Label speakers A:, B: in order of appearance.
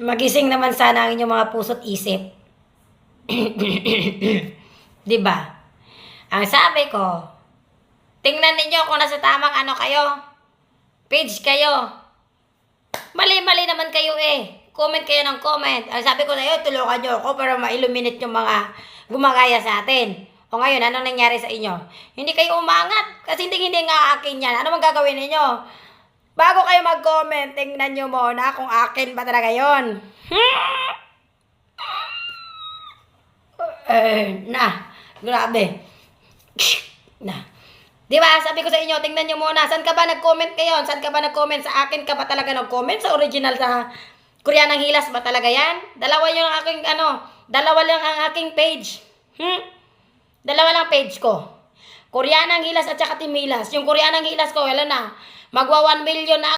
A: Magising naman sana ang inyong mga puso't isip. 'Di ba? Ang sabi ko, tingnan ninyo kung nasa tamang ano kayo. Page kayo. Mali-mali naman kayo eh. Comment kayo ng comment. Ang sabi ko sa iyo, tulungan nyo ako para ma-illuminate yung mga gumagaya sa atin. O ngayon, anong nangyari sa inyo? Hindi kayo umangat. Kasi hindi nga akin yan. Ano mang gagawin ninyo? Bago kayo mag-comment, tingnan nyo muna kung akin ba talaga yun. Grabe. Di ba? Sabi ko sa inyo, tingnan nyo muna. Saan ka ba nag-comment kayo? Saan ka ba nag-comment? Sa akin ka ba talaga nag-comment? Sa original sa Koreanang Hilas ba talaga yan? Dalawa lang ang aking page. Dalawa lang page ko. Koreanang Hilas at saka Team Hilas. Yung Koreanang Hilas ko, wala na. Magwa 1 million na